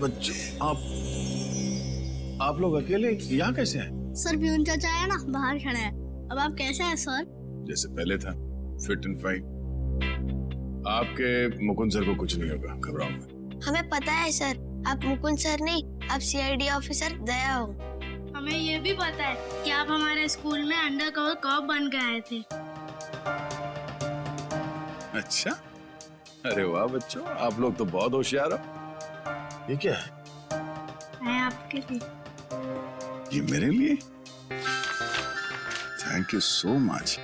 बच्चों, आप लोग अकेले यहाँ कैसे हैं? सर प्यून चाचा है ना, बाहर खड़ा है। अब आप कैसे हैं सर? जैसे पहले था, फिट एंड फाइन। आपके मुकुंद सर को कुछ नहीं होगा, घबराओ मत। हमें पता है सर, आप मुकुंद सर नहीं, आप सीआईडी ऑफिसर दया हो। हमें ये भी पता है कि आप हमारे स्कूल में अंडर कवर कॉप बन के आए थे। अच्छा, अरे वाह बच्चों, आप लोग तो बहुत होशियार हो। ये क्या है? मैं आपके लिए। ये मेरे लिए? Thank you so much.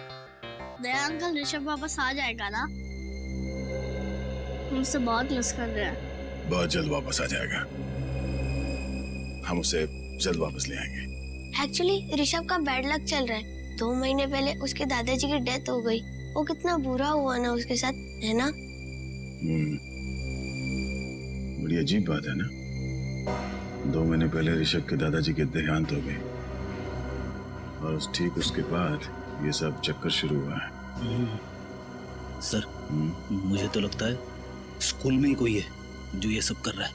Daya uncle, Rishabh वापस आ जाएगा ना? हमसे बहुत मिस कर रहे हैं। बहुत जल्द वापस आ जाएगा, हम उसे जल्द वापस ले आएंगे। एक्चुअली ऋषभ का बैड लक चल रहा है। 2 महीने पहले उसके दादाजी की डेथ हो गई। वो कितना बुरा हुआ ना उसके साथ, है ना? बड़ी अजीब बात है ना। 2 महीने पहले ऋषभ के दादाजी की देहांत हो गई और ठीक उसके बाद ये सब चक्कर शुरू हुआ है। सर, मुझे तो लगता है स्कूल में ही कोई है जो ये सब कर रहा है।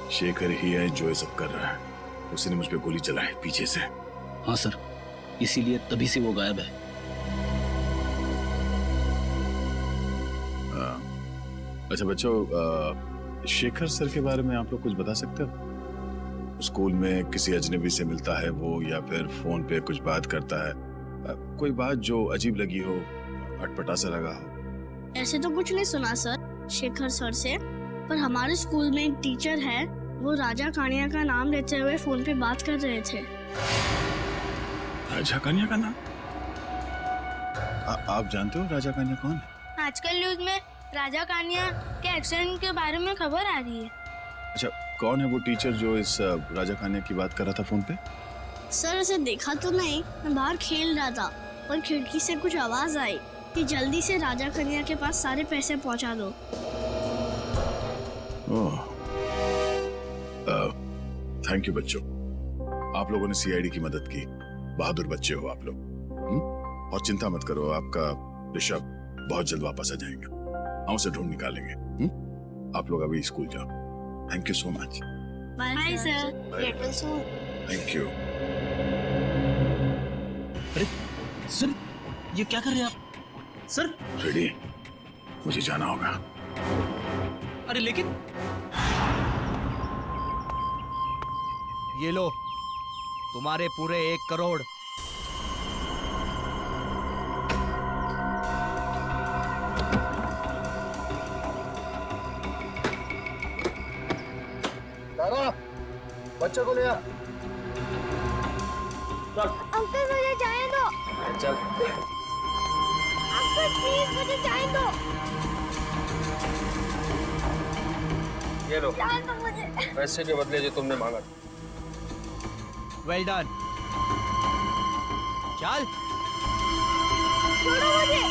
शेखर ही है जो ये सब कर रहा है। उसी ने मुझ पे गोली चलाई पीछे से। हाँ सर, इसीलिए तभी से वो गायब है। अच्छा बच्चों, शेखर सर के बारे में आप लोग कुछ बता सकते हो? स्कूल में किसी अजनबी से मिलता है वो, या फिर फोन पे कुछ बात करता है? कोई बात जो अजीब लगी हो, अटपटा सा लगा हो? ऐसे तो कुछ नहीं सुना सर शेखर सर से, पर हमारे स्कूल में एक टीचर है, वो राजा कानिया का नाम लेते हुए फोन पे बात कर रहे थे। राजा कानिया का नाम? आप जानते हो राजा कानिया कौन है? आजकल न्यूज में राजा कानिया के एक्सीडेंट के बारे में खबर आ रही है। अच्छा, कौन है वो टीचर जो इस राजा कानिया की बात कर रहा था फोन पे? सर उसे देखा तो नहीं, मैं बाहर खेल रहा था, पर खिड़की से कुछ आवाज आई कि जल्दी से राजा कानिया के पास सारे पैसे पहुंचा दो। थैंक यू बच्चों, आप लोगों ने सीआईडी की मदद की। बहादुर बच्चे हो आप लोग। और चिंता मत करो, आपका ऋषभ बहुत जल्द वापस आ जाएगा। हम उसे ढूंढ निकालेंगे। आप लोग अभी स्कूल जाओ। Thank you so much. Bye sir. Thank you. अरे सर, ये क्या कर रहे हैं आप? सर रेडी, मुझे जाना होगा। अरे लेकिन ये लो, तुम्हारे पूरे 1 करोड़। बच्चों को ले आ। अंकल मुझे जाने दो। चल। अंकल प्लीज मुझे जाने दो। ये लो, जाने दो मुझे। पैसे के बदले जो तुमने मांगा। Well done. चल। छोड़ो मुझे।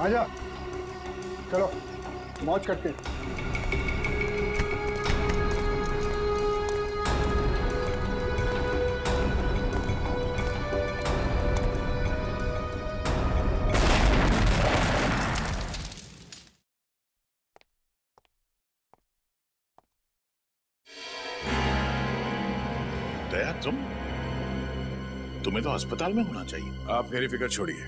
आजा, चलो मौज करते हैं। दया, तुम्हें तो अस्पताल में होना चाहिए। आप मेरी फिक्र छोड़िए,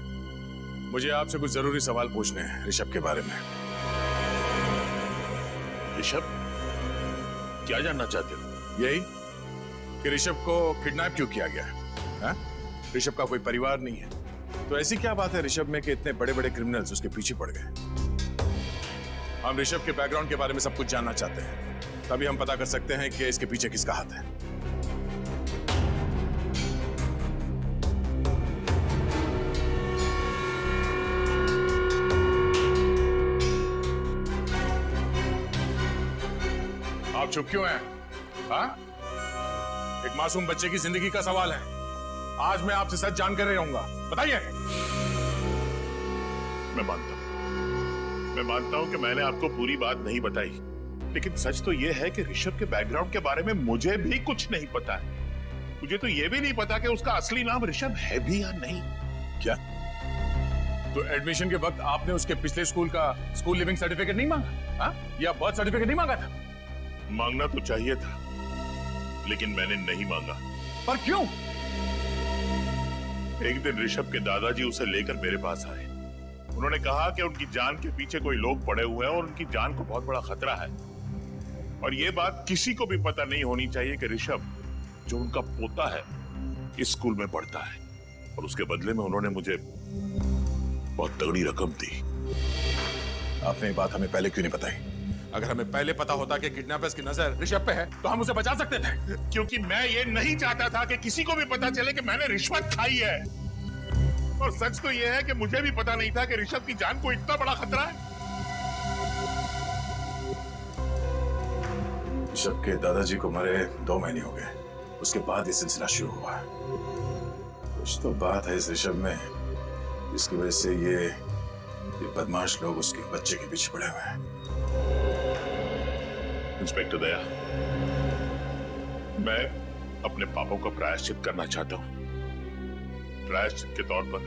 मुझे आपसे कुछ जरूरी सवाल पूछने हैं ऋषभ के बारे में। ऋषभ, क्या जानना चाहते हो? यही कि ऋषभ को किडनैप क्यों किया गया है? ऋषभ का कोई परिवार नहीं है, तो ऐसी क्या बात है ऋषभ में कि इतने बड़े बड़े क्रिमिनल्स उसके पीछे पड़ गए? हम ऋषभ के बैकग्राउंड के बारे में सब कुछ जानना चाहते हैं, तभी हम पता कर सकते हैं कि इसके पीछे किसका हाथ है। आप चुप क्यों हैं? हाँ? एक मासूम बच्चे की जिंदगी का सवाल है। आज मैं आपसे सच जानकर रहूंगा, बताइए। मैं मानता हूं कि मैंने आपको पूरी बात नहीं बताई, लेकिन सच तो यह है कि ऋषभ के बैकग्राउंड के बारे में मुझे भी कुछ नहीं पता है। मुझे तो यह भी नहीं पता कि उसका असली नाम ऋषभ है भी या नहीं। क्या? तो एडमिशन के वक्त आपने उसके पिछले स्कूल का स्कूल लिविंग सर्टिफिकेट नहीं मांगा? हाँ? या बर्थ सर्टिफिकेट नहीं मांगा था? मांगना तो चाहिए था, लेकिन मैंने नहीं मांगा। पर क्यों? एक दिन ऋषभ के दादाजी उसे लेकर मेरे पास आए। उन्होंने कहा कि उनकी जान के पीछे कोई लोग पड़े हुए हैं और उनकी जान को बहुत बड़ा खतरा है, और ये बात किसी को भी पता नहीं होनी चाहिए कि ऋषभ, जो उनका पोता है, इस स्कूल में पढ़ता है, और उसके बदले में उन्होंने मुझे बहुत तगड़ी रकम दी। आपने ये बात हमें पहले क्यों नहीं बताई? अगर हमें पहले पता होता कि किडनैपर्स की नजर ऋषभ पे है तो हम उसे बचा सकते थे। क्योंकि मैं ये नहीं चाहता था कि किसी को भी पता चले कि मैंने रिश्वत खाई है। और सच तो ये है कि मुझे भी पता नहीं था कि ऋषभ की जान को इतना बड़ा खतरा है। ऋषभ के दादाजी को मरे 2 महीने हो गए, उसके बाद ये सिलसिला शुरू हुआ। कुछ तो बात है इस ऋषभ में, जिसकी वजह से ये बदमाश लोग उसके बच्चे के पीछे पड़े हुए हैं। इंस्पेक्टर दया, मैं अपने पापों का प्रायश्चित करना चाहता हूँ। प्रायश्चित के तौर पर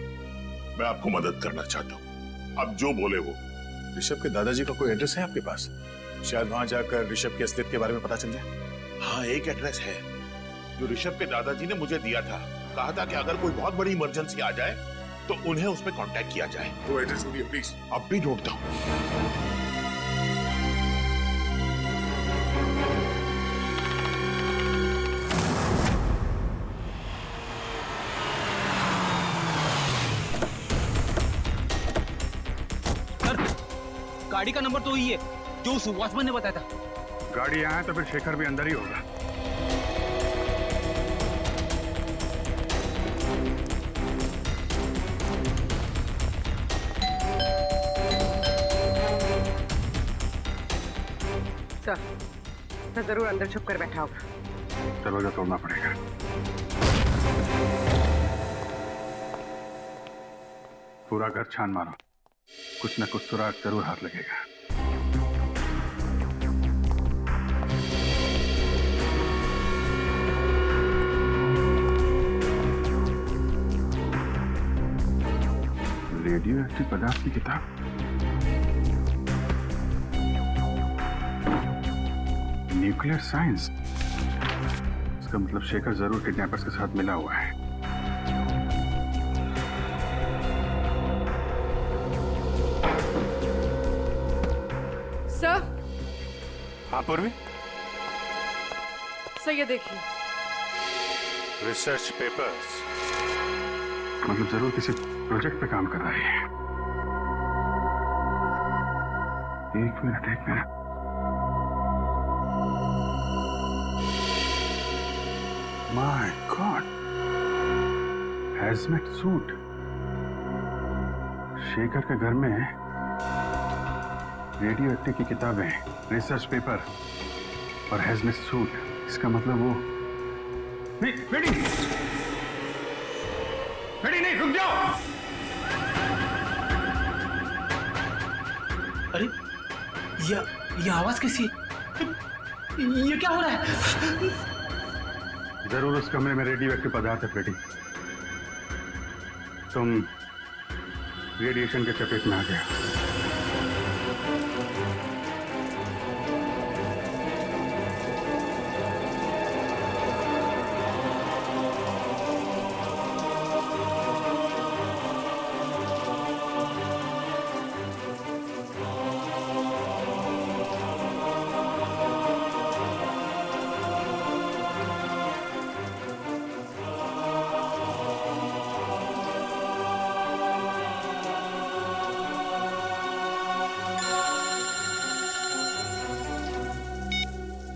मैं आपको मदद करना चाहता हूँ। आप जो बोले वो। ऋषभ के दादाजी का कोई एड्रेस है आपके पास? शायद वहां जाकर ऋषभ की असलियत के बारे में पता चल जाए। हाँ, एक एड्रेस है जो ऋषभ के दादाजी ने मुझे दिया था। कहा था कि अगर कोई बहुत बड़ी इमरजेंसी आ जाए तो उन्हें उस पर कांटेक्ट किया जाए। वो एड्रेस बोलिए प्लीज। अब भी ढूंढता हूँ। गाड़ी का नंबर तो वही है जो उस वॉचमैन ने बताया था। गाड़ी यहाँ है तो फिर शेखर भी अंदर ही होगा। सर जरूर अंदर छुप कर बैठा होगा। दरवाजा तोड़ना पड़ेगा। पूरा घर छान मारो, कुछ न कुछ सुराग जरूर हाथ लगेगा। रेडियो एक्टिव पदार्थ की किताब। Nuclear science. इसका मतलब शेखर जरूर किडनैपर्स के साथ मिला हुआ है। सर। हाँ पूर्वी, सर ये देखिए। Research papers. मतलब जरूर किसी प्रोजेक्ट पे काम कर रहा है। एक minute. My God, hazmat suit. Shekhar के घर में रेडियो एक्टिव की किताबें, रिसर्च पेपर और हैजमेट सूट। इसका मतलब वो बेटी नहीं, रुक जाओ। अरे ये आवाज कैसी है? ये क्या हो रहा है? जरूर उस कमरे में रेडियो एक्टिव पदार्थ है बेटी। तुम रेडिएशन के चपेट में आ गया।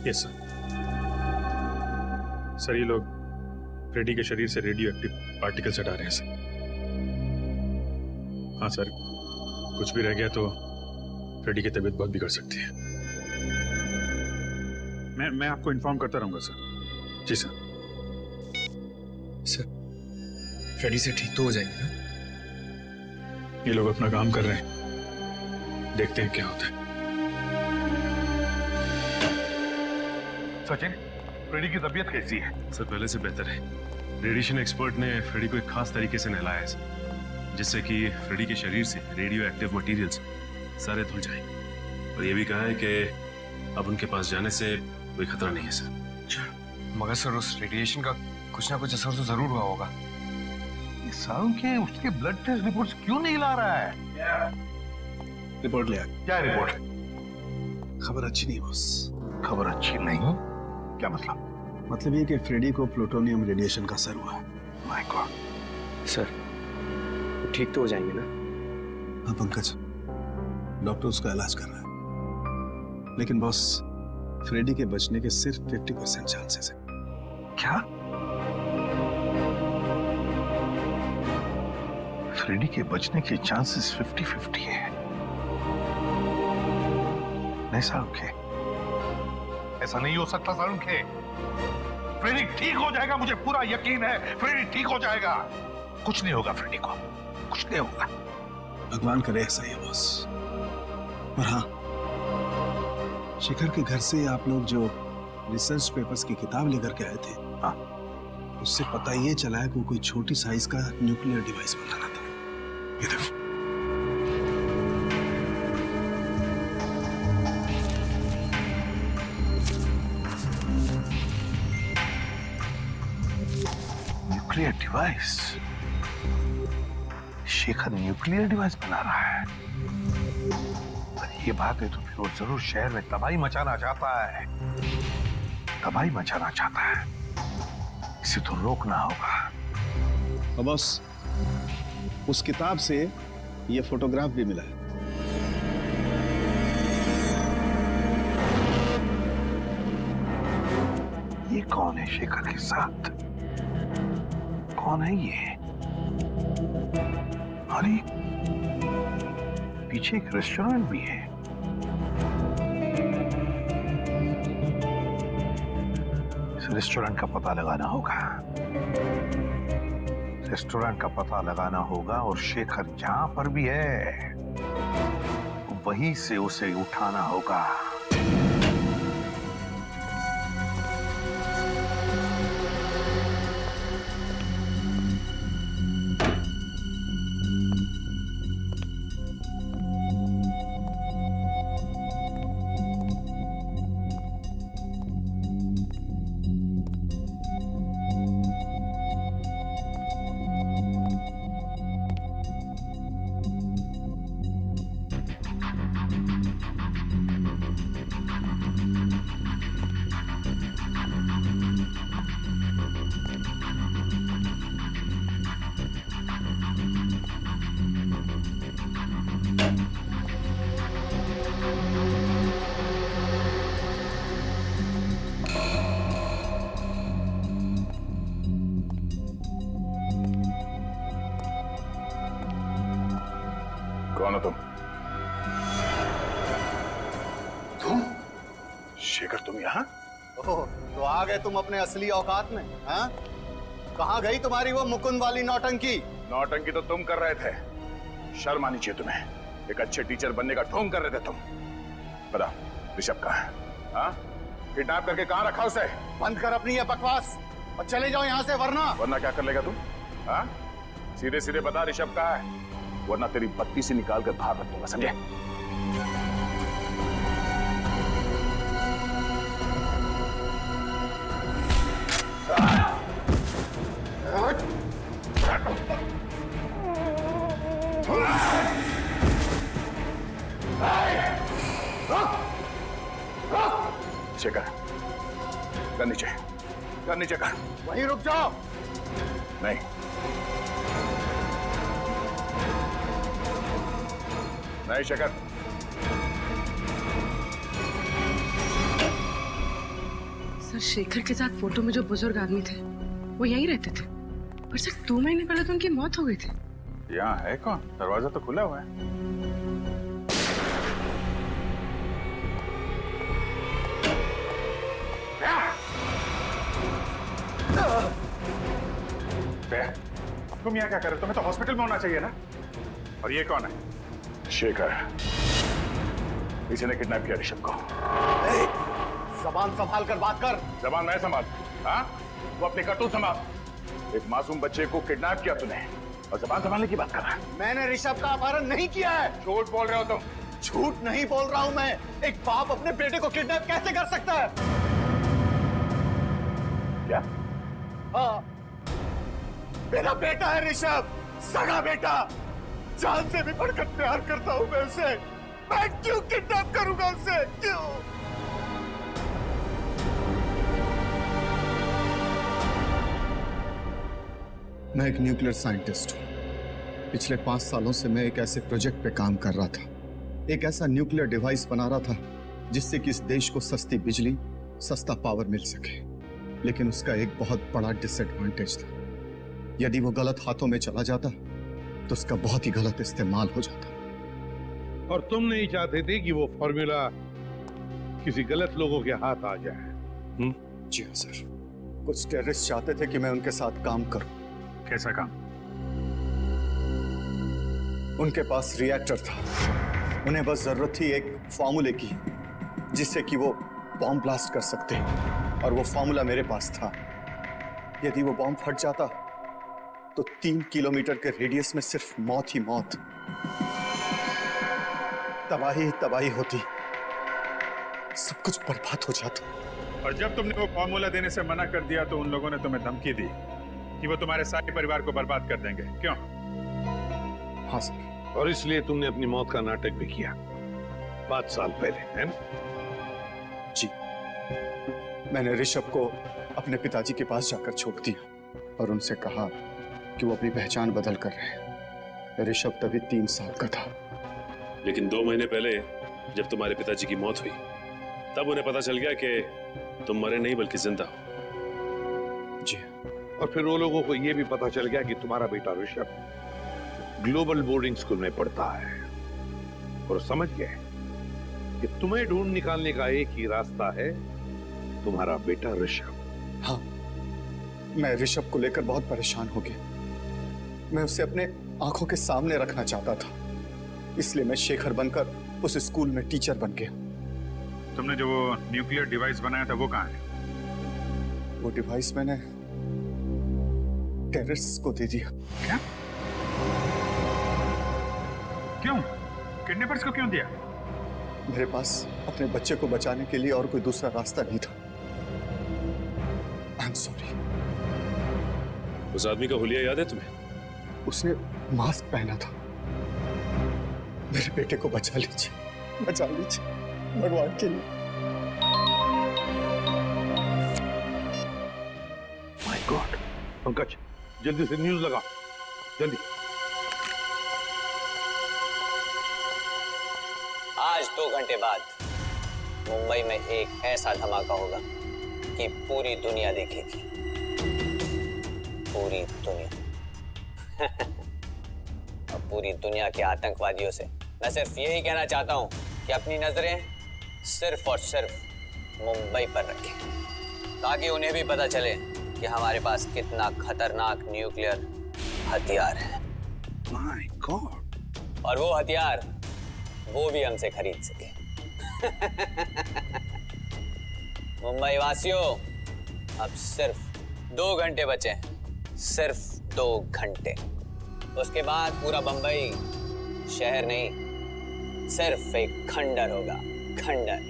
यस सर, ये लोग फ्रेडी के शरीर से रेडियो एक्टिव पार्टिकल्स हटा रहे हैं सर। हाँ सर, कुछ भी रह गया तो फ्रेडी की तबीयत बहुत बिगड़ सकती है। मैं आपको इन्फॉर्म करता रहूंगा सर। जी सर। सर फ्रेडी से ठीक तो हो जाएंगे ना? ये लोग अपना काम कर रहे हैं, देखते हैं क्या होता है। सचिन, फ्रेडी की तबीयत कैसी है? सर पहले से बेहतर है। रेडिएशन एक्सपर्ट ने फ्रेडी को एक खास तरीके से नहलाया है सर, जिससे कि फ्रेडी के शरीर से रेडियो एक्टिव मटीरियल्स सारे धुल जाएं। और ये भी कहा है कि अब उनके पास जाने से कोई खतरा नहीं है सर। मगर सर उस रेडिएशन का कुछ ना कुछ असर तो जरूर हुआ होगा। ये सालों के उसके ब्लड टेस्ट रिपोर्ट्स क्यों नहीं ला रहा है? रिपोर्ट ले आ। क्या रिपोर्ट? खबर अच्छी नहीं बॉस। खबर अच्छी नहीं? क्या मतलब? मतलब ये कि फ्रेडी को प्लूटोनियम रेडिएशन का असर हुआ है। My God. सर ठीक तो हो जाएंगे ना? हाँ पंकज, डॉक्टर उसका इलाज कर रहा है, लेकिन बॉस फ्रेडी के बचने के सिर्फ 50% चांसेस है। क्या? फ्रेडी के बचने के चांसेस 50-50 है? नहीं सारुखे, ऐसा नहीं हो सकता सारुखे। फ्रेडी ठीक हो जाएगा, मुझे पूरा यकीन है फ्रेडी ठीक हो जाएगा। कुछ नहीं होगा फ्रेडी को, कुछ नहीं होगा। भगवान करे ऐसा ही बॉस। पर हाँ, शेखर के घर से आप लोग जो रिसर्च पेपर्स की किताब लेकर के आए थे, हाँ, उससे पता ये चला है कि वो कोई छोटी साइज का न्यूक्लियर डिवाइस बनाना था। ये देखो। Nuclear device? Shekhar nuclear device बना रहा है। ये बात है तो फिर वो जरूर शहर में तबाही मचाना चाहता है। तबाही मचाना चाहता है, इसे तो रोकना होगा। और बॉस, उस किताब से ये फोटोग्राफ भी मिला है। ये कौन है शेखर के साथ? कौन है ये? अरे पीछे एक रेस्टोरेंट भी है। इस रेस्टोरेंट का पता लगाना होगा। रेस्टोरेंट का पता लगाना होगा और शेखर जहां पर भी है वहीं से उसे उठाना होगा। कौन हो तुम? तुम? शेखर तुम यहाँ? ओह, तो आ गए तुम अपने असली औकात में, हाँ? कहाँ गई तुम्हारी वो मुकुंद वाली नौटंकी? नौटंकी तो तुम कर रहे थे। शर्म आनी चाहिए तुम्हें। एक अच्छे टीचर बनने का ढोंग कर रहे थे तुम। बताओ ऋषभ कहाँ है? हाँ? किडनैप करके कहाँ रखा उसे? बंद कर अपनी ये बकवास और चले जाओ यहाँ से, वरना क्या कर लेगा तू? हाँ? सीधे सीधे बता ऋषभ कहाँ है, वरना तेरी बत्ती से निकाल कर बाहर रख दूंगा, समझे? शेखर, कर नीचे कर। वहीं रुक जाओ। नहीं, नहीं शेखर। सर, शेखर के साथ फोटो में जो बुजुर्ग आदमी थे वो यहीं रहते थे, पर सर 2 महीने पहले तो उनकी मौत हो गई थी। यहाँ है कौन? दरवाजा तो खुला हुआ है। तुम यहाँ क्या कर रहे हो? तुम्हें तो हॉस्पिटल में होना चाहिए ना। और ये कौन है? शेखर। इसी ने किडनैप किया ऋषभ को। जबान संभाल कर बात कर। जबान मैं संभाल? हाँ? वो अपनी करतूत संभाल। एक मासूम बच्चे को किडनैप किया तूने, और जबान संभालने की बात कर रहा है। मैंने ऋषभ का अपहरण नहीं किया है। झूठ बोल रहे हो तुम। झूठ नहीं बोल रहा हूं मैं। एक बाप अपने बेटे को किडनैप कैसे कर सकता है? क्या? हाँ, मेरा बेटा है ऋषभ, सगा बेटा। जान से भी बढ़कर प्यार करता हूं मैं उसे। मैं क्यों किडनैप करूंगा उसे? क्यों? मैं एक न्यूक्लियर साइंटिस्ट हूं। पिछले 5 सालों से मैं एक ऐसे प्रोजेक्ट पे काम कर रहा था, एक ऐसा न्यूक्लियर डिवाइस बना रहा था जिससे कि इस देश को सस्ती बिजली, सस्ता पावर मिल सके। लेकिन उसका एक बहुत बड़ा डिसएडवांटेज था। यदि वो गलत हाथों में चला जाता तो उसका बहुत ही गलत इस्तेमाल हो जाता। और तुम नहीं चाहते थे कि वो फॉर्मूला किसी गलत लोगों के हाथ आ जाए? जी हाँ सर। कुछ टेररिस्ट चाहते थे कि मैं उनके साथ काम करूं। कैसा काम? उनके पास रिएक्टर था। उन्हें बस जरूरत थी एक फॉर्मूले की जिससे कि वो बॉम्ब ब्लास्ट कर सकते, और वो फॉर्मूला मेरे पास था। यदि वो बॉम्ब फट जाता तो 3 किलोमीटर के रेडियस में सिर्फ मौत ही मौत, तबाही ही तबाही होती, सब कुछ बर्बाद हो जाता। और जब तुमने वो फॉर्मूला देने से मना कर दिया तो उन लोगों ने तुम्हें धमकी दी कि वो तुम्हारे सारे परिवार को बर्बाद कर देंगे, क्यों? हाँ सर। और इसलिए तुमने अपनी मौत का नाटक भी किया 5 साल पहले, है ना? जी। मैंने ऋषभ को अपने पिताजी के पास जाकर छोड़ दिया और उनसे कहा कि वो अपनी पहचान बदल कर रहे। ऋषभ तभी 3 साल का था। लेकिन 2 महीने पहले जब तुम्हारे पिताजी की मौत हुई तब उन्हें पता चल गया कि तुम मरे नहीं बल्कि जिंदा हो। जी। और फिर वो लोगों को यह भी पता चल गया कि तुम्हारा बेटा ऋषभ ग्लोबल बोर्डिंग स्कूल में पढ़ता है, और समझ गए कि तुम्हें ढूंढ निकालने का एक ही रास्ता है, तुम्हारा बेटा ऋषभ। हाँ, मैं ऋषभ को लेकर बहुत परेशान हो गया। मैं उसे अपने आंखों के सामने रखना चाहता था, इसलिए मैं शेखर बनकर उस स्कूल में टीचर बन गया। तुमने जो वो न्यूक्लियर डिवाइस बनाया था वो कहाँ है? वो डिवाइस मैंने टेररिस्ट को दे दिया। क्या? क्यों? किडनैपर्स को क्यों दिया? मेरे पास अपने बच्चे को बचाने के लिए और कोई दूसरा रास्ता नहीं था। I am sorry. उस आदमी का हुलिया याद है तुम्हें? उसने मास्क पहना था। मेरे बेटे को बचा लीजिए, बचा लीजिए भगवान के लिए। My God. पंकज, जल्दी से न्यूज़ लगा, जल्दी। आज 2 घंटे बाद मुंबई में एक ऐसा धमाका होगा कि पूरी दुनिया देखेगी। पूरी दुनिया। और पूरी दुनिया के आतंकवादियों से मैं सिर्फ यही कहना चाहता हूं कि अपनी नजरें सिर्फ और सिर्फ मुंबई पर रखें, ताकि उन्हें भी पता चले कि हमारे पास कितना खतरनाक न्यूक्लियर हथियार है। My God. और वो हथियार वो भी हमसे खरीद सके। मुंबई वासियों, अब सिर्फ 2 घंटे बचे हैं, सिर्फ 2 घंटे। उसके बाद पूरा बंबई शहर नहीं, सिर्फ एक खंडर होगा, खंडर।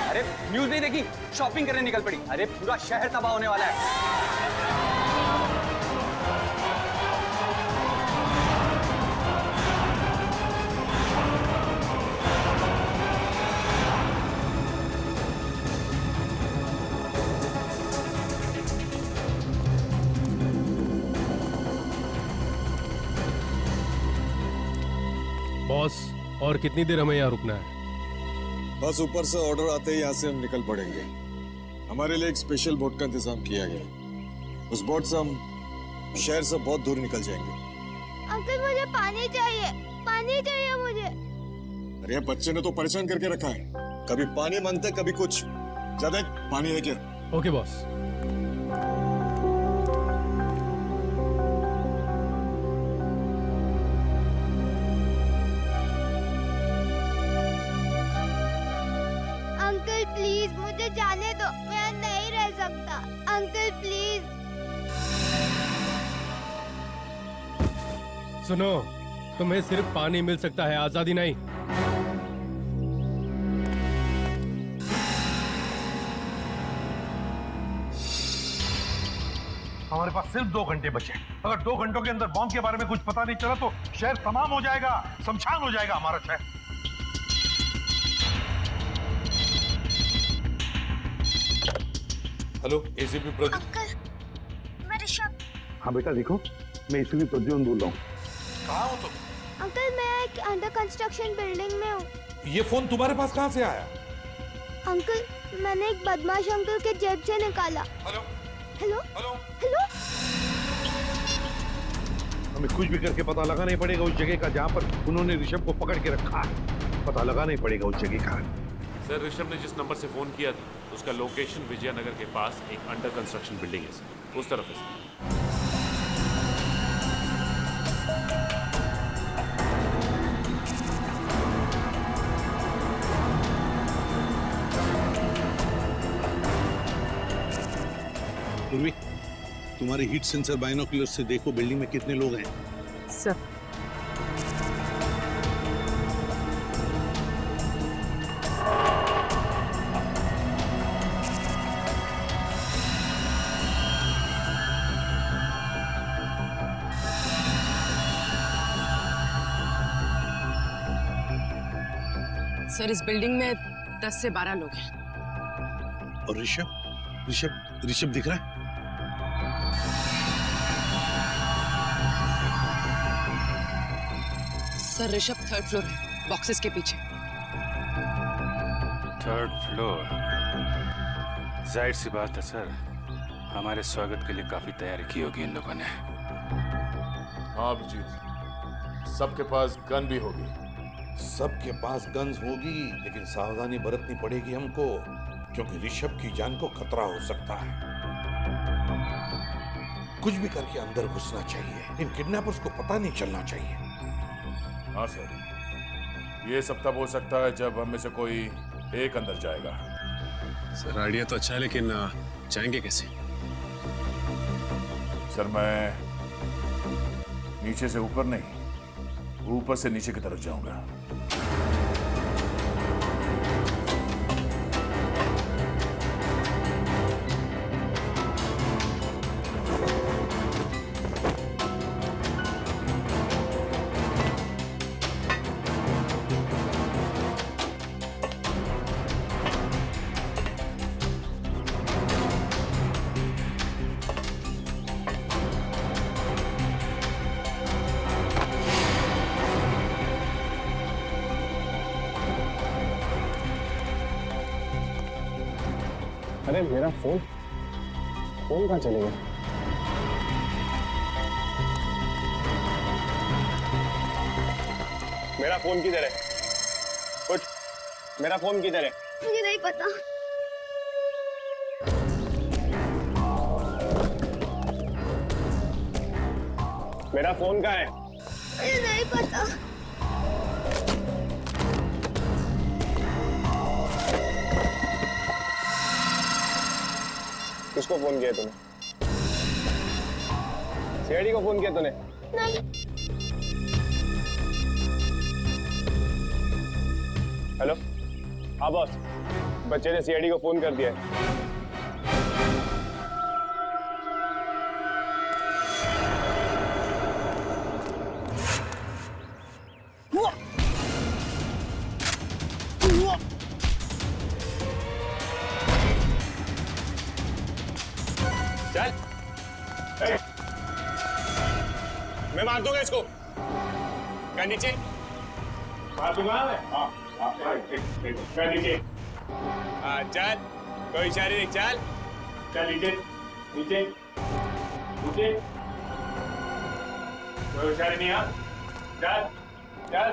अरे न्यूज़ नहीं देखी? शॉपिंग करने निकल पड़ी। अरे पूरा शहर तबाह होने वाला है। बॉस, और कितनी देर हमें यहाँ रुकना है? बस ऊपर से ऑर्डर आते ही यहाँ से हम निकल पड़ेंगे। हमारे लिए एक स्पेशल बोट का इंतजाम किया गया। उस बोट से हम शहर से बहुत दूर निकल जाएंगे। अंकल मुझे पानी चाहिए, पानी चाहिए मुझे। अरे बच्चे ने तो परेशान करके रखा है, कभी पानी मांगता है कभी कुछ। ज्यादा पानी है क्या? Okay boss. अंकल प्लीज मुझे मुझे जाने दो, मैं नहीं रह सकता। Uncle please. सुनो, तुम्हें सिर्फ पानी मिल सकता है, आजादी नहीं। हमारे पास सिर्फ 2 घंटे बचे। अगर 2 घंटों के अंदर बॉम्ब के बारे में कुछ पता नहीं चला तो शहर तमाम हो जाएगा, शमशान हो जाएगा हमारा शहर। Hello, ACP Pradyumna. अंकल, मैं ऋषभ। हाँ बेटा देखो, मैं एसीपी प्रद्युम्न बोल रहा हूँ। कहाँ हो तुम? अंकल मैं एक अंडर कंस्ट्रक्शन बिल्डिंग में हूँ। ये फोन तुम्हारे पास कहाँ से आया? अंकल मैंने एक बदमाश अंकल के जेब से निकाला। Hello hello hello hello. हमें कुछ भी करके पता लगाना ही पड़ेगा उस जगह का जहाँ पर उन्होंने ऋषभ को पकड़ के रखा है। पता लगाना ही पड़ेगा उस जगह का। सर, ऋषभ ने जिस नंबर से फोन किया था उसका लोकेशन विजयनगर के पास एक अंडर कंस्ट्रक्शन बिल्डिंग है सर, उस तरफ है सर। पूर्वी, तुम्हारे हीट सेंसर बाइनोकुलर से देखो बिल्डिंग में कितने लोग हैं। सर सर इस बिल्डिंग में 10 से 12 लोग हैं। और ऋषभ ऋषभ ऋषभ दिख रहा है? सर ऋषभ 3rd फ्लोर है, बॉक्सेस के पीछे। 3rd floor. जाहिर सी बात है सर, हमारे स्वागत के लिए काफी तैयारी की होगी इन लोगों ने। हाँ अभिजीत, सबके पास गन भी होगी। सबके पास गन्स होगी, लेकिन सावधानी बरतनी पड़ेगी हमको, क्योंकि ऋषभ की जान को खतरा हो सकता है। कुछ भी करके अंदर घुसना चाहिए, इन किडनैपर्स को पता नहीं चलना चाहिए। हाँ सर, ये सब तब हो सकता है जब हम में से कोई एक अंदर जाएगा। सर आइडिया तो अच्छा है, लेकिन जाएंगे कैसे? सर मैं नीचे से ऊपर नहीं, ऊपर से नीचे की तरफ जाऊंगा। अरे मेरा फोन कहाँ चले गया? मेरा फोन किधर है? कुछ मेरा फोन किधर है? मुझे नहीं पता। मेरा फोन कहाँ है? मुझे नहीं पता। किसको फोन किया तूने? सीआईडी को फोन किया तूने? नहीं। हेलो, हाँ बॉस, बच्चे ने सीआईडी को फोन कर दिया है। चल, मैं मार दूंगा इसको। क्या नीचे? मार दूंगा मैं। क्या नीचे? हाँ चल, कोई इशारे नहीं, चल चल नीचे नीचे नीचे, कोई इशारे नहीं। हाँ चल चल।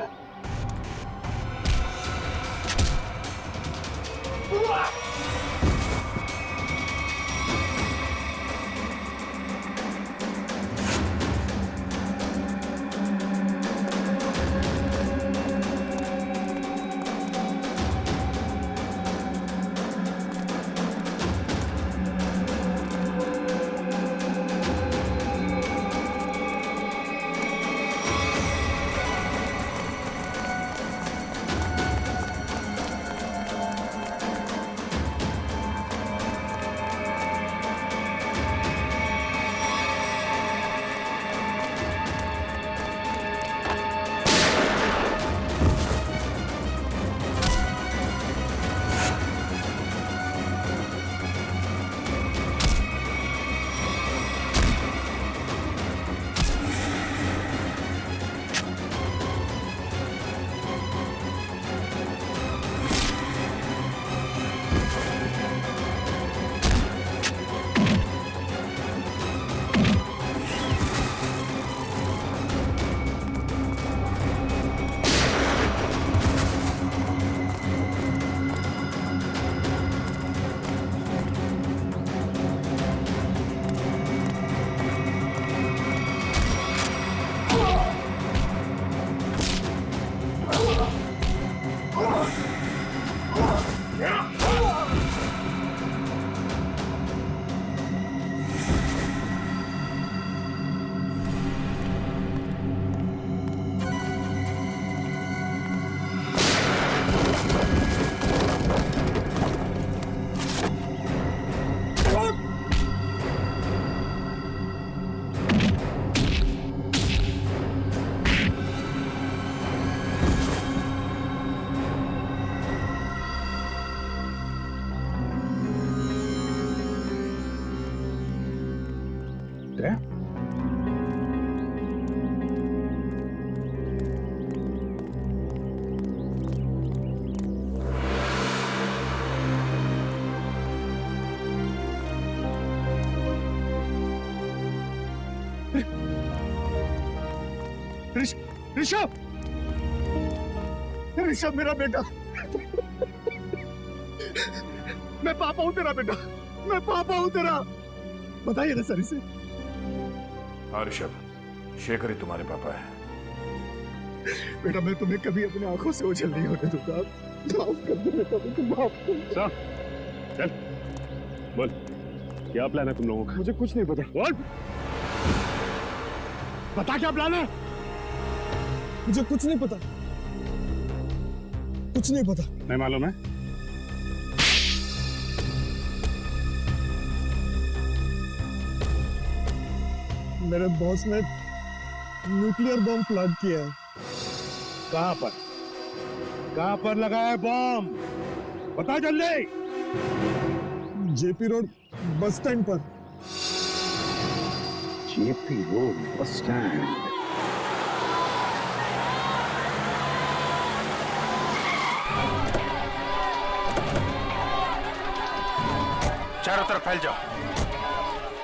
ऋषभ, ऋषभ मेरा बेटा, मैं पापा हूं तेरा बेटा, मैं पापा हूं तेरा। बताइए ना सर इसे। हाँ ऋषभ, शेखर ही तुम्हारे पापा है। बेटा मैं तुम्हें कभी अपनी आंखों से ओझल नहीं होने दूंगा। माफ कर दो बेटा, मुझे माफ कर। चल बोल, क्या प्लान है तुम लोगों का? मुझे कुछ नहीं पता। बोल, बता क्या प्लान है? मुझे कुछ नहीं पता, कुछ नहीं पता। नहीं मालूम है? मेरे बॉस ने न्यूक्लियर बम प्लांट किया है। कहां पर? कहां पर लगाया है बम? बता जल्दी। जेपी रोड बस स्टैंड पर। JP road bus stand. चारों तरफ फैल जाओ,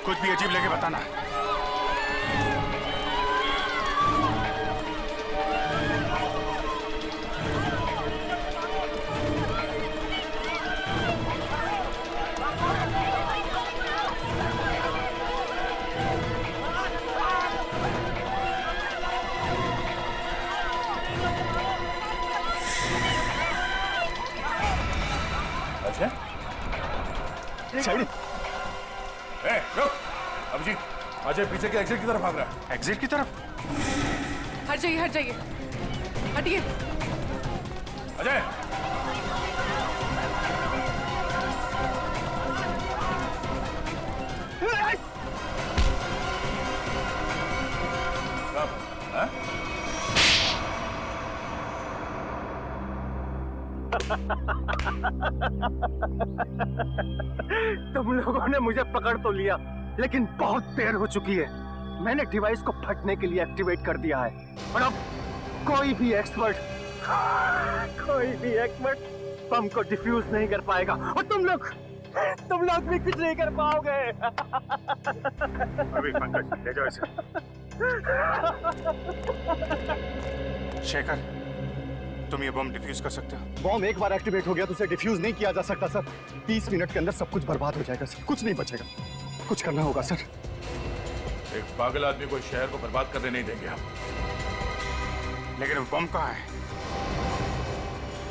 कुछ भी अजीब लगे बताना। अच्छा साइड। ए, रुक। अभिजीत, अजय पीछे के एग्जिट की तरफ भाग रहा है। एग्जिट की तरफ? हट जाइए, हट जाइए, हटिए। अजय, तुम लोगों ने मुझे पकड़ तो लिया, लेकिन बहुत देर हो चुकी है। मैंने डिवाइस को फटने के लिए एक्टिवेट कर दिया है और अब कोई भी एक्सपर्ट बम को डिफ्यूज नहीं कर पाएगा और तुम लोग भी कुछ नहीं कर पाओगे। अभी पंकज ले जाओ इसे। शेखर, तुम ये बम डिफ्यूज कर सकते हो? बॉम्ब एक बार एक्टिवेट हो गया तो उसे डिफ्यूज नहीं किया जा सकता सर। 30 मिनट के अंदर सब कुछ बर्बाद हो जाएगा सर, कुछ नहीं बचेगा। कुछ करना होगा सर। एक पागल आदमी को शहर को बर्बाद करने नहीं देंगे हम। लेकिन वो बम कहाँ है?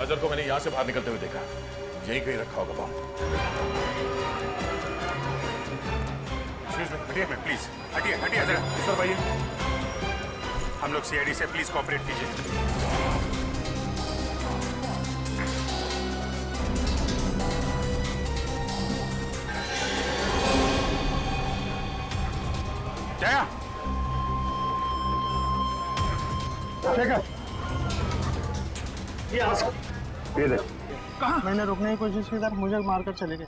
अजर को मैंने यहां से बाहर निकलते हुए देखा, यहीं कहीं रखा होगा बम। हटिए प्लीज, हटिए हटिए जरा। इस तरफ आइए। हम लोग सीआईडी से प्लीज कोऑपरेट कीजिए। जया, शेखर, ये देख। कहाँ? मैंने रोकने की कोशिश की सर, मुझे मारकर चले गए।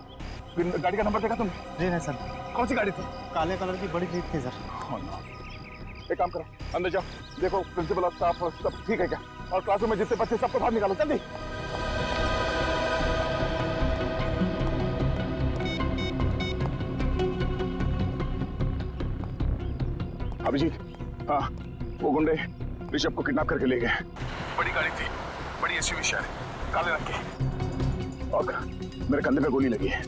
गाड़ी का नंबर देखा तुम? जी नहीं सर। कौन सी गाड़ी थी? काले कलर की बड़ी जीप थी सर। एक काम करो, अंदर जाओ, देखो प्रिंसिपल और स्टाफ सब ठीक है क्या, और क्लासरूम में जितने बच्चे सबको बाहर निकालो जल्दी। अभिजीत, हाँ वो गुंडे ऋषभ को किडनैप करके ले गए। बड़ी गाड़ी थी, बड़ी एसयूवी शायद, काले रंग की, और मेरे कंधे पे गोली लगी है।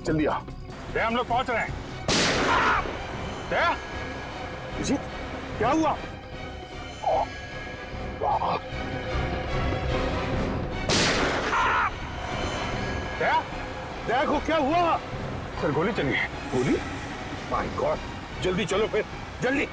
जल्दी आओ। जया, हम लोग पहुंच रहे हैं। जया, अभिजीत क्या हुआ? जया, जया को क्या हुआ? सर गोली चली है। गोली? माय गॉड, जल्दी चलो फिर, जल्दी।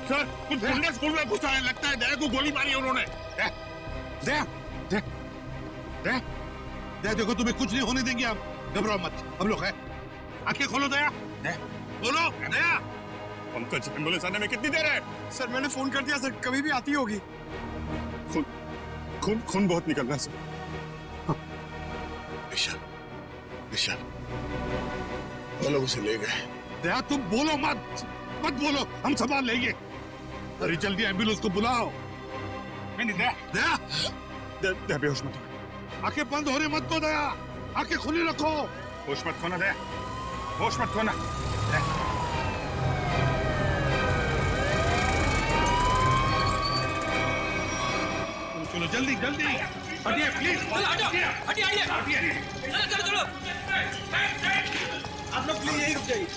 सर, कुछ गुंडे स्कूल में घुसा है, लगता है दया को गोली मारी है उन्होंने। दया, दया, दया, दया, देखो तुम्हें कुछ नहीं होने देंगे हम। घबराओ मत, हम लोग हैं। आंखें खोलो दया, बोलो दया। पंकज, एम्बुलेंस आने में कितनी देर है? सर मैंने फोन कर दिया सर, कभी भी आती होगी। खून बहुत निकल रहा है सर। विशाल, विशाल, वो लोग उसे ले गए। दया तुम बोलो मत, मत बोलो, हम संभाल लेंगे। अरे जल्दी एम्बुलेंस को बुलाओ। नहीं दया, दया, दया बेहोश मत हो। आंखें बंद होने मत दो दया, आंखें खुली रखो। होश मत खोना दया, होश मत खोना। चलो जल्दी जल्दी, हटिए प्लीज, हटिए हटिए हटिए। चलो चलो, आप लोग प्लीज यही रुक जाइए।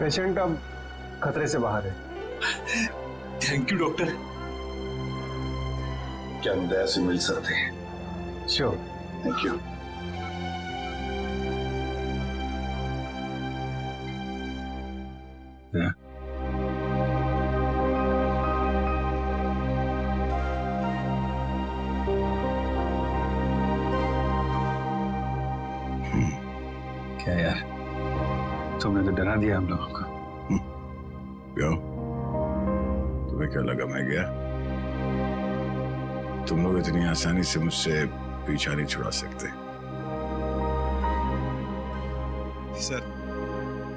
पेशेंट अब खतरे से बाहर है। Thank you doctor. क्या हम दया से मिल सकते हैं? Sure, thank you. क्या यार, तुमने तो डरा दिया हम लोगों को। क्यों? तुम्हें क्या लगा मैं गया? तुम लोग इतनी आसानी से मुझसे पीछा नहीं छुड़ा सकते। सर,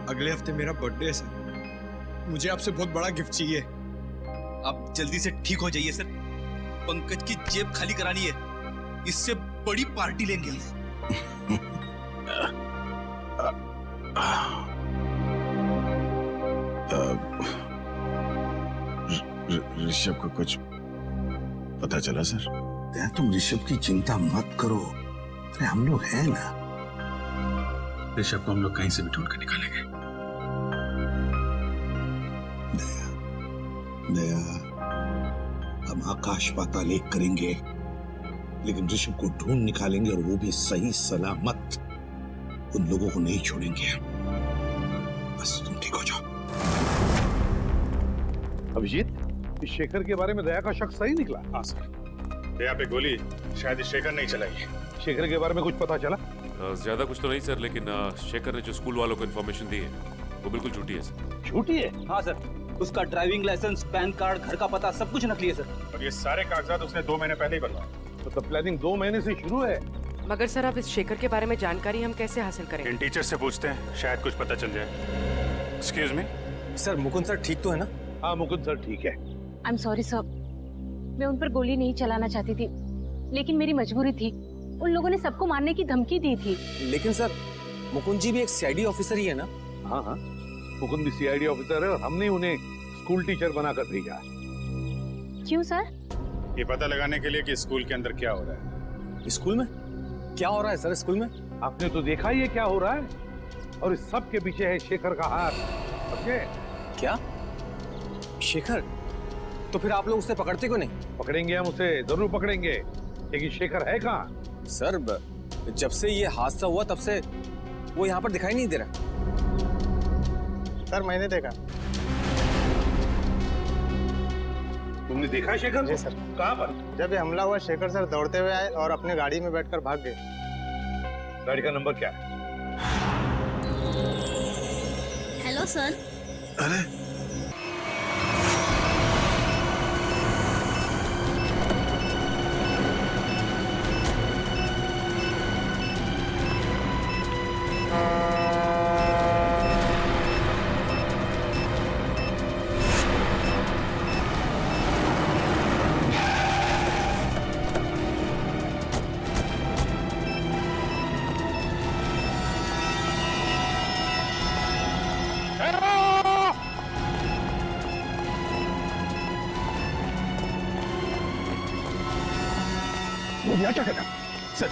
अगले हफ्ते मेरा बर्थडे है सर। मुझे आपसे बहुत बड़ा गिफ्ट चाहिए। आप जल्दी से ठीक हो जाइए सर। पंकज की जेब खाली करानी है, इससे बड़ी पार्टी लेंगे हम। ऋषभ को कुछ पता चला सर? दया तुम ऋषभ की चिंता मत करो, अरे हम लोग हैं ना। ऋषभ को हम लोग कहीं से भी ढूंढ कर निकालेंगे। दया, हम आकाश पाताल एक करेंगे, लेकिन ऋषभ को ढूंढ निकालेंगे और वो भी सही सलामत। उन लोगों को नहीं छोड़ेंगे। बस तुम ठीक हो जाओ। अभिजीत, इस शेखर के बारे में दया का शक सही निकला? हाँ सर, दया पे गोली शायद शेखर नहीं चलाई। शेखर के बारे में कुछ पता चला? ज्यादा कुछ तो नहीं सर, लेकिन शेखर ने जो स्कूल वालों को इन्फॉर्मेशन दी है वो बिल्कुल झूठी है सर। झूठी है? हाँ सर, उसका ड्राइविंग लाइसेंस, पैन कार्ड, घर का पता सब कुछ नकली है सर। और ये सारे कागजात उसने 2 महीने पहले ही बनवाए। मतलब प्लानिंग 2 महीने से शुरू है। मगर सर, अब इस शेखर के बारे में जानकारी हम कैसे हासिल करेंगे? इन टीचर से पूछते हैं, शायद कुछ पता चल जाए। Excuse me sir, Mukund sir ठीक तो है ना? हाँ मुकुंद सर ठीक है। आई एम सॉरी सर, मैं उन पर गोली नहीं चलाना चाहती थी, लेकिन मेरी मजबूरी थी। उन लोगों ने सबको मारने की धमकी दी थी। लेकिन सर, मुकुंद जी भी एक सीआईडी ऑफिसर ही है ना? हाँ हाँ, मुकुंद भी सीआईडी ऑफिसर है और हमने उन्हें स्कूल टीचर बनाकर भेजा। क्यों सर? ये पता लगाने के लिए कि स्कूल के अंदर क्या हो रहा है। स्कूल में क्या हो रहा है सर? स्कूल में आपने तो देखा ही है क्या हो रहा है, और इस सब के पीछे है शेखर का हाथ। समझे? क्या शेखर? तो फिर आप लोग उसे पकड़ते क्यों नहीं? पकड़ेंगे, हम उसे जरूर पकड़ेंगे, लेकिन शेखर है कहाँ? सर, जब से ये हादसा हुआ तब से वो यहाँ पर दिखाई नहीं दे रहा। सर मैंने देखा। तुमने देखा शेखर? जी सर। कहाँ पर? जब ये हमला हुआ शेखर सर दौड़ते हुए आए और अपने गाड़ी में बैठकर भाग गए। गाड़ी का नंबर क्या है? Hello sir. अरे वो यहाँ क्या कहता? सर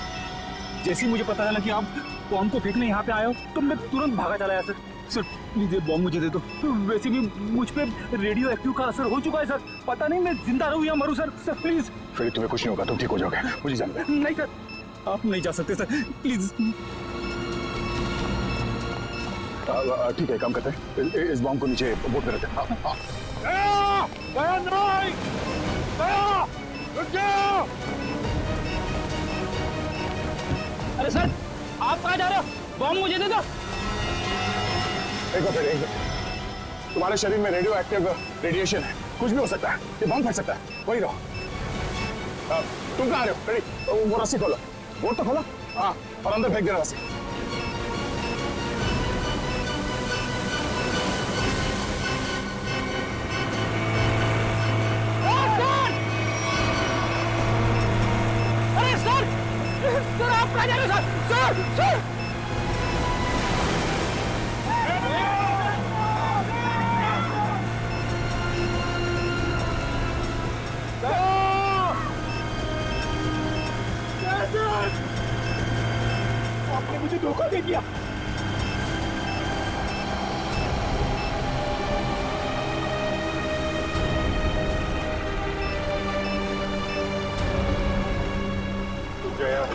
जैसे ही मुझे पता चला कि आप बॉम्ब को फेंकने यहाँ पे आए हो तो मैं तुरंत भागा चला आया सर। सर प्लीज ये बॉम्ब मुझे दे दो। वैसे भी मुझ पे रेडियो एक्टिव का असर हो चुका है सर। पता नहीं मैं जिंदा रहूं या मरूं सर। Sir please. फिर तुम्हें कुछ नहीं होगा, तुम ठीक हो जाओगे, मुझे जाने दो। नहीं सर आप नहीं जा सकते सर प्लीज। ठीक है, काम करते हैं, इस बॉम्ब को नीचे बोट में रखते हैं। अरे सर आप कहाँ जा रहे हो? बॉम्ब मुझे दे दो। एक बार फिर, तुम्हारे शरीर में रेडियो एक्टिव रेडिएशन है, कुछ भी हो सकता है, ये बॉम्ब फट सकता है, वही रहो। तुम कहाँ आ रहे हो? रेडी, वो रस्सी खोलो, बोट तो खोलो, हाँ, और अंदर फेंक देना रस्सी। अरे सर सर आप कहाँ जा रहे हो सर? सर सर आपने मुझे धोखा दे दिया। जया,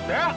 जया,